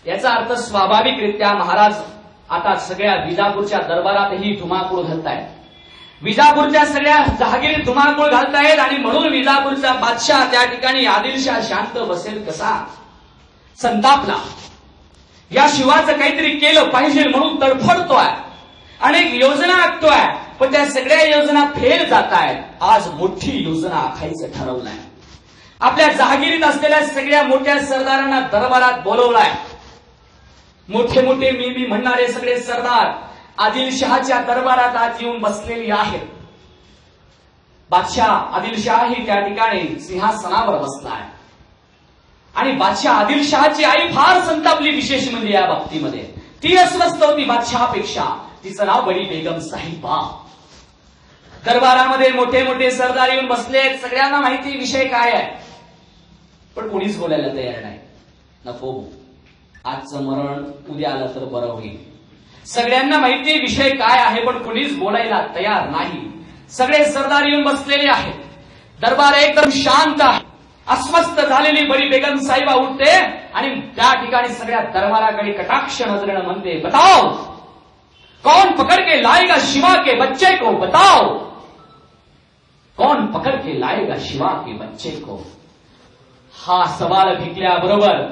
याचा अर्थ स्वाभाविकरित्या महाराज आता सगळ्या विजापूरच्या दरबारातही धुमाकूळ घालतायत. विजापूरच्या सगळ्या जहागिरीत धुमाकूळ घालतायत आणि म्हणून विजापूरचा बादशाह त्या ठिकाणी आदिलशाह शांत बसेल कसा, संतापला. या शिवाचं काहीतरी केलं पाहिजे म्हणून तडफडतोय, अनेक योजना आखतोय, पण त्या सगळ्या योजना फेल जात आहेत. आज मोठी योजना आखायचं ठरवलंय. आपल्या जहागिरीत असलेल्या सगळ्या मोठ्या सरदारांना दरबारात बोलवलाय. मोठे मोठे मी म्हणणारे सगळे सरदार आदिलशहाच्या दरबारात आज येऊन बसलेली आहेत. बादशाह आदिलशहाही त्या ठिकाणी सिंहासनावर बसलाय आणि बादशाह आदिलशहाची आई फार संतापली. विशेष म्हणजे या बाबतीमध्ये ती अस्वस्थ होती बादशहापेक्षा. तिचं नाव बडी बेगम साहिबा. दरबारामध्ये मोठे मोठे सरदार येऊन बसलेत. सगळ्यांना माहिती विषय काय आहे, पण कोणीच बोलायला तयार नाही. नको, आजचं मरण उद्या आलं तर बरं होईल. सगळ्यांना माहिती विषय काय आहे, पण कोणीच बोलायला तयार नाही. सगळे सरदार येऊन बसलेले आहेत. दरबार एकदम शांत आहे. अस्वस्थ झालेली बडी बेगम साहिबा उठते आणि त्या ठिकाणी सगळ्या दरबाराकडे कटाक्ष नजरेनं म्हणते, बताओ कौन पकड़ के लाएगा शिवा के बच्चे को, बताओ कौन पकड़ के लाएगा शिवा के बच्चे को. हा सवाल भिकल्याबरोबर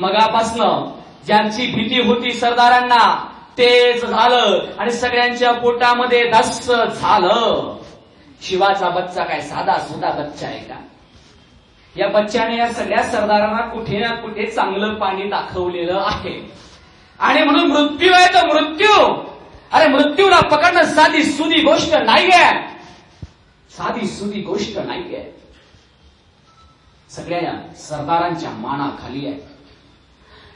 मगापासनं ज्यांची भीती होती सरदारांना तेच झालं आणि सगळ्यांच्या पोटामध्ये धस्स झालं. शिवाचा बच्चा काय साधा सुधा बच्चा आहे का? या बच्च्याने या सगळ्या सरदारांना कुठे ना कुठे चांगलं पाणी दाखवलेलं आहे आणि म्हणून मृत्यू आहे तो मृत्यू. अरे मृत्यूला पकडणं साधी सुधी गोष्ट नाहीये, साधी सुधी गोष्ट नाहीये. सगळ्या सरदारांच्या मानाखाली आहे.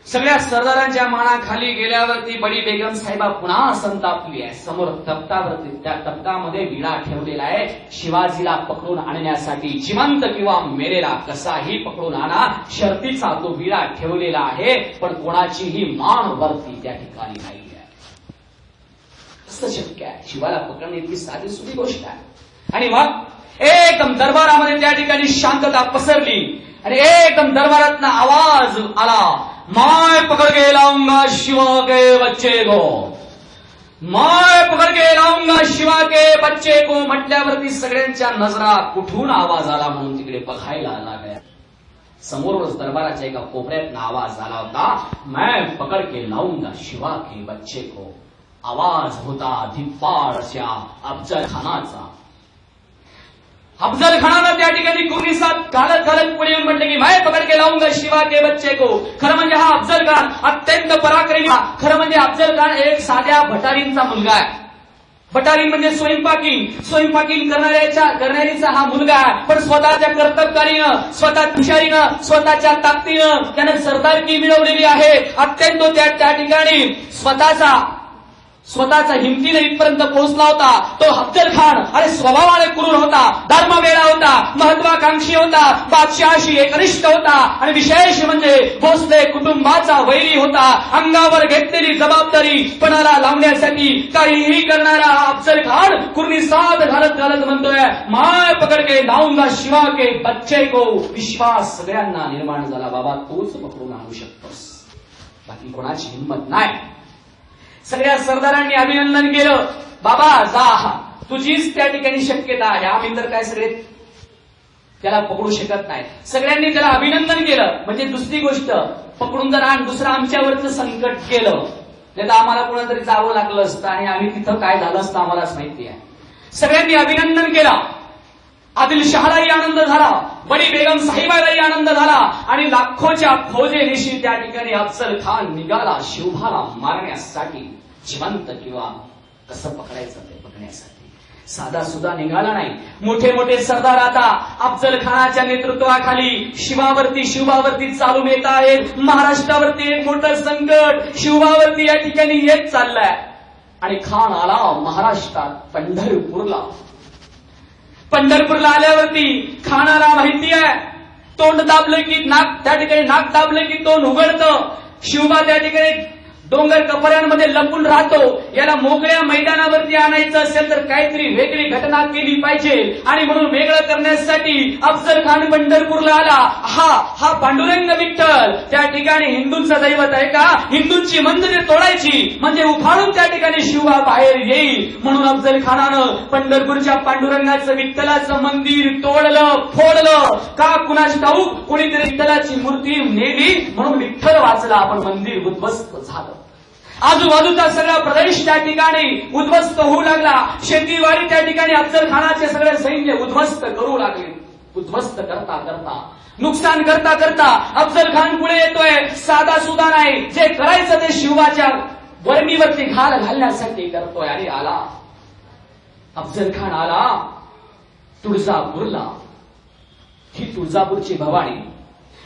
सगळ्या सरदारांच्या मानाखाली गेल्यावरती बडी बेगम साहिबा पुन्हा संतापली आहे. समोर तप्तावरती त्या तप्तामध्ये विडा ठेवलेला आहे. शिवाजीला पकडून आणण्यासाठी जिवंत किंवा मेलेला कसाही पकडून आणा, शर्तीचा तो विडा ठेवलेला आहे. पण कोणाचीही मान वरती त्या ठिकाणी नाही आहे. कसं शक्य आहे? शिवाला पकडणे इतकी साधी सुधी गोष्ट आहे. आणि मग एकदम दरबारामध्ये त्या ठिकाणी शांतता पसरली आणि एकदम दरबारात आवाज आला, मैं पकड़ के लाऊंगा शिवा के बच्चे को, मैं पकड़ के लाऊंगा शिवा के बच्चे को. म्हटल्यावरती सगळ्यांच्या नजरा कुठून आवाज आला म्हणून तिकडे बघायला लागल्या. समोरच दरबाराच्या एका कोपऱ्यात आवाज आला होता, मैं पकड़ के लाऊंगा शिवा के बच्चे को. आवाज होता धिप्पाड अशा अफजल खानाचा. अफजल खानानं त्या ठिकाणी कुर्निसात घालत घालत पुढे येऊन म्हटले की मैं पकड़ के लाऊंगा शिवा के बच्चे को. खरं म्हणजे हा अफजल खान अत्यंत पराक्रमी. खरं म्हणजे अफजल खान एक साध्या भटारींचा मुलगा आहे. भटारी म्हणजे स्वयंपाकीन करणारीचा हा मुलगा आहे. पण स्वतःच्या कर्तबकारीनं, स्वतः हुशारीनं, स्वतःच्या ताकदीनं त्यानं सरदारकी मिळवलेली आहे. अत्यंत त्या ठिकाणी स्वतःचा हिमतीने इथपर्यंत पोहोचला होता. तो अफजल खान अरे स्वभावाने क्रूर होता, धर्मवेडा होता, महत्वाकांक्षी होता, बादशहाशी एकनिष्ठ होता आणि विशेष म्हणजे भोसले कुटुंबाचा वैरी होता. अंगावर घेतलेली जबाबदारी पणाला लावण्यासाठी काहीही करणारा अफजल खान कुर्निसात घालत घालत म्हणतोय, मैं पकड़ के लाऊंगा शिवा के बच्चे को. विश्वास सगळ्यांना निर्माण झाला, बाबा तोच पकडून आणू शकतोस, बाकी कोणाची हिंमत नाही. सगळ्या सरदारांनी अभिनंदन केलं. बाबा जा, तुझीच त्या ठिकाणी शक्यता आहे. आम्ही तर काय सगळे त्याला पकडू शकत नाही. सगळ्यांनी त्याला अभिनंदन केलं. म्हणजे दुसरी गोष्ट, पकडून जर दुसरं आमच्यावरचं संकट केलं तर आम्हाला कोणातरी जावं लागलं असतं आणि आम्ही तिथं काय झालं असतं आम्हालाच माहिती आहे. सगळ्यांनी अभिनंदन केलं. आदिलशहालाही आनंद झाला, बडी बेगम साहिबालाही आनंद झाला आणि लाखोच्या फौजेनिशी त्या ठिकाणी अफजल खान निघाला शिवभाला मारण्यासाठी. जिवंत किंवा कसं पकडायचं ते बघण्यासाठी. साधा सुद्धा निघाला नाही. मोठे मोठे सरदार आता अफजल खानाच्या नेतृत्वाखाली शिवबावरती चालून येत आहेत. महाराष्ट्रावरती एक मोठं संकट शिवबावरती या ठिकाणी येत चाललंय आणि खान आला महाराष्ट्रात पंढरपूरला आल्यावरती खानाला माहिती आहे, तोंड दाबलं की नाक, त्या ठिकाणी नाक दाबलं की तोंड उघडतं. शिवबा त्या ठिकाणी डोंगर कपऱ्यांमध्ये लपून राहतो, याला मोकळ्या मैदानावरती आणायचं असेल तर काहीतरी वेगळी घटना केली पाहिजे. आणि म्हणून वेगळं करण्यासाठी अफजल खान पंढरपूरला आला. हा पांडुरंग विठ्ठल त्या ठिकाणी हिंदूंचं दैवत आहे का? हिंदूंची मंदिरे तोडायची म्हणजे उफाळून त्या ठिकाणी शिवा बाहेर येईल. म्हणून अफजल खानानं पंढरपूरच्या पांडुरंगाचं विठ्ठलाचं मंदिर तोडलं, फोडलं. का कुणाची ठाऊक? कोणीतरी विठ्ठलाची मूर्ती नेली म्हणून विठ्ठल वाचला, पण मंदिर उद्ध्वस्त झालं. आजूबाजूचा सगळा प्रदेश त्या ठिकाणी उद्ध्वस्त होऊ लागला. शेतीवाडी त्या ठिकाणी अफजल खानाचे सगळे सैन्य उद्ध्वस्त करू लागले. उद्ध्वस्त करता करता, नुकसान करता करता अफजल खान पुढे येतोय. साधा सुद्धा नाही, जे करायचं ते शिवाच्या वर्मीवरती घाल घालण्यासाठी करतोय. आणि आला अफजल खान आला तुळजापूरला. ही तुळजापूरची भवानी,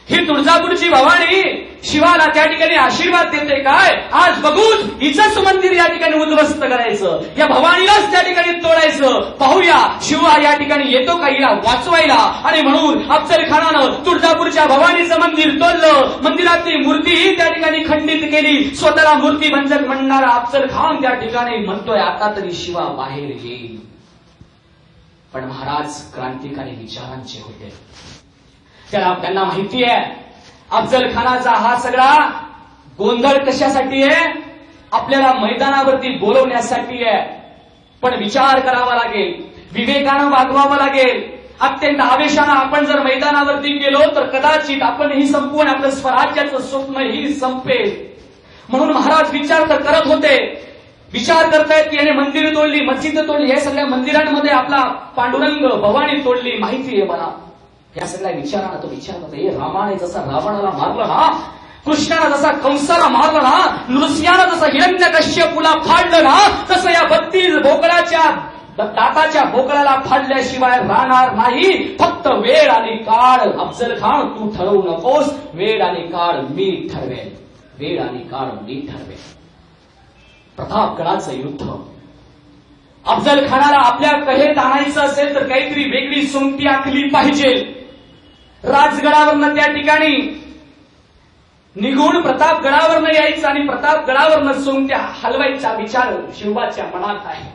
ही तुळजापूरची भवानी शिवाला त्या ठिकाणी आशीर्वाद देते. काय? आज बघूच हिचंच मंदिर या ठिकाणी उद्ध्वस्त करायचं, या भवानीलाच त्या ठिकाणी तोडायचं. पाहूया शिवा या ठिकाणी येतो का हिला वाचवायला. आणि म्हणून अफजल खानानं तुळजापूरच्या भवानीचं मंदिर तोडलं. मंदिरातली मूर्तीही त्या ठिकाणी खंडित केली. स्वतःला मूर्तीभंजक म्हणणारा अफजल खान त्या ठिकाणी म्हणतोय आता तरी शिवा बाहेर येईल. पण महाराज क्रांतिकारी विचारांचे होते. त्यांना माहिती आहे अफजल खानाचा हा सगळा गोंधळ कशासाठी आहे? आपल्याला मैदानावरती बोलवण्यासाठी आहे. पण विचार करावा लागेल, विवेकानं वागवावं लागेल. अत्यंत आवेशानं आपण जर मैदानावरती गेलो तर कदाचित आपणही संपवून आपलं स्वराज्याचं स्वप्नही संपेल. म्हणून महाराज विचार तर करत होते. विचार करतायत की याने मंदिर तोडली, मस्जिद तोडली, हे सगळ्या मंदिरांमध्ये आपला पांडुरंग भवानी तोडली, माहिती आहे मला. या सगळ्या विचारानं तो विचार करतो. हे रामाने जसा रावणाला मारलं ना, कृष्णाला जसा कंसाला मारलं ना, नृसिंहानं जसं हिरण्यकश्यपूला फाडलं ना, तसं या 32 बोकडाच्या दाताच्या बोकडाला फाडल्याशिवाय राहणार नाही. फक्त वेळ आणि काळ. अफजल खान तू ठरवू नकोस, वेळ आणि काळ मी ठरवेल. वेळ आणि काळ मी ठरवेल. प्रतापगडाचं युद्ध. अफजल खानाला आपल्या कहेत आणायचं असेल तर काहीतरी वेगळी सोंगटी आखली पाहिजे. राजगडावरनं त्या ठिकाणी निघून प्रतापगडावरनं यायचं आणि प्रतापगडावरनं सोंगट्या हलवायचा विचार शिवाच्या मनात आहे.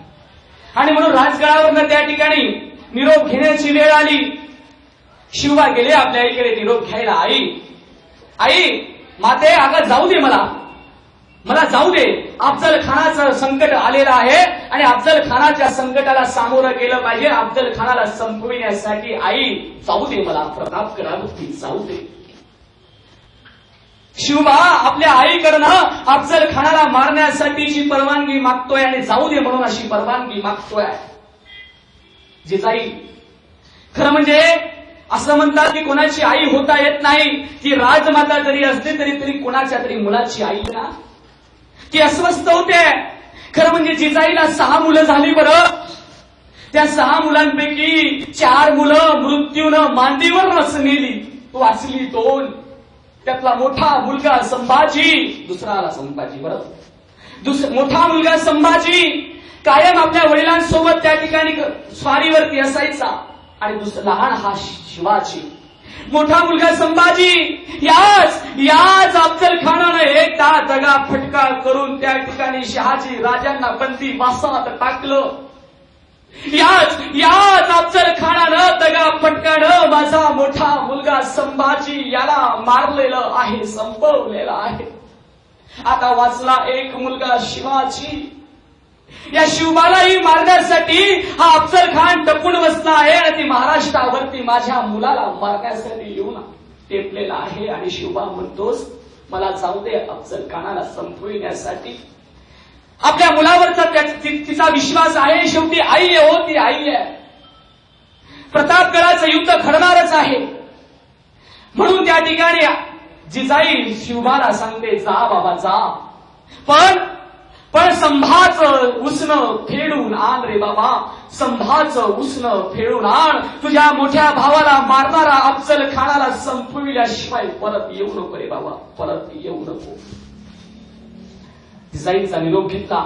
आणि म्हणून राजगडावरनं त्या ठिकाणी निरोप घेण्याची वेळ आली. शिवा गेले आपल्या आईकडे निरोप घ्यायला. आई माते, अगं जाऊ दे, मला जाऊ दे. अफजल खानाचं संकट आलेलं आहे आणि अफजल खानाच्या संकटाला सामोरं गेलं पाहिजे. अफजल खानाला संपविण्यासाठी आई जाऊ दे, मला प्रतापगडावरती जाऊ दे. शिवबा आपल्या आईकडनं अफजल खानाला मारण्यासाठीची परवानगी मागतोय आणि जाऊ दे म्हणून अशी परवानगी मागतोय. जिजाई, खरं म्हणजे असं म्हणतात की कोणाची आई होता येत नाही. ती राजमाता जरी असली तरी कोणाच्या तरी मुलाची आई ना, ती अस्वस्थ होते. खरं म्हणजे जिजाईला 6 मुलं झाली. बरं, त्या 6 मुलांपैकी 4 मुलं मृत्यूनं मांडीवर नेली, वाचली 2. त्यातला मोठा मुलगा संभाजी, दुसरा आला संभाजी. बरं, मोठा मुलगा संभाजी कायम आपल्या वडिलांसोबत त्या ठिकाणी स्वारीवरती असायचा आणि लहान हा शिवाजी. मोठा मुलगा संभाजी याच अफजल खानानं एकदा दगा फटका करून त्या ठिकाणी शहाजी राजांना बंदी वासात टाकलं. याच अफजल खानानं दगा फटकानं माझा मोठा मुलगा संभाजी याला मारलेलं आहे, संपवलेलं आहे. आता वाचला एक मुलगा शिवाजी. या शिवबालाही मारण्यासाठी हा अफजल खान टपून बसला आहे आणि ती महाराष्ट्रावरती माझ्या मुलाला मारण्यासाठी येऊन टेपलेला आहे. आणि शिवबा म्हणतोस मला जाऊ दे अफजल खानाला संपविण्यासाठी. आपल्या मुलावरचा तिचा विश्वास आहे. शेवटी आई आहे, हो ती आई आहे. प्रतापगडाचं युद्ध घडणारच आहे. म्हणून त्या ठिकाणी जिजाई शिवबाला सांगते जा बाबा जा, पण संभाचं उसनं फेडून आण रे बाबा, संभाचं उसनं फेडून आण. तुझ्या मोठ्या भावाला मारणारा अफजल खानाला संपविल्याशिवाय परत येऊ नको रे बाबा, परत येऊ नको. जिजाईचा निरोप घेतला.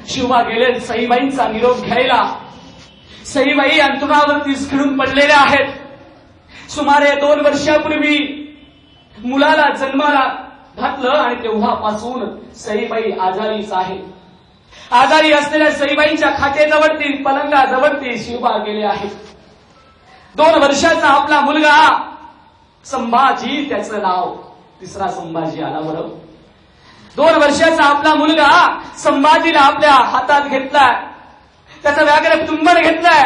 शिवबा गेले सईबाईंचा निरोप घ्यायला. सईबाई अंतुरावरती खिळून पडलेल्या आहेत. सुमारे 2 वर्षापूर्वी मुलाला जन्माला घातलं आणि तेव्हापासून सईबाई आजारीच आहे. आजारी असलेल्या सईबाईंच्या खाटेजवळती पलंगाजवळती शिवबा गेले आहे. 2 वर्षाचा आपला मुलगा संभाजी त्याचं नाव, तिसरा संभाजी आला बरोबर. 2 वर्षाचा आपला मुलगा संभाजीला आपल्या हातात घेतलाय, त्याचा व्याघ्र चुंबन घेतलाय,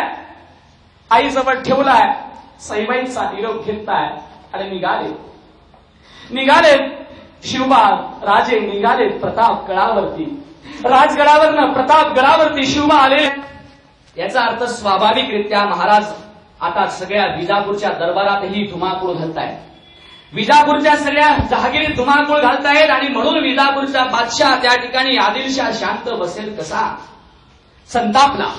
आईजवळ ठेवलाय, सईबाईंचा निरोप घेतलाय आणि निघाले शिवबा राजे निघाले प्रतापगडावरती. राजगडावरनं प्रतापगडावरती शिवबा आले. याचा अर्थ स्वाभाविकरित्या महाराज आता सगळ्या विजापूरच्या दरबारातही धुमाकूळ घालतायत, विजापूरच्या सगळ्या जहागिरीत धुमाकूळ घालतायत आणि म्हणून विजापूरचा बादशाह त्या ठिकाणी आदिलशाह शांत बसेल कसा, संतापला.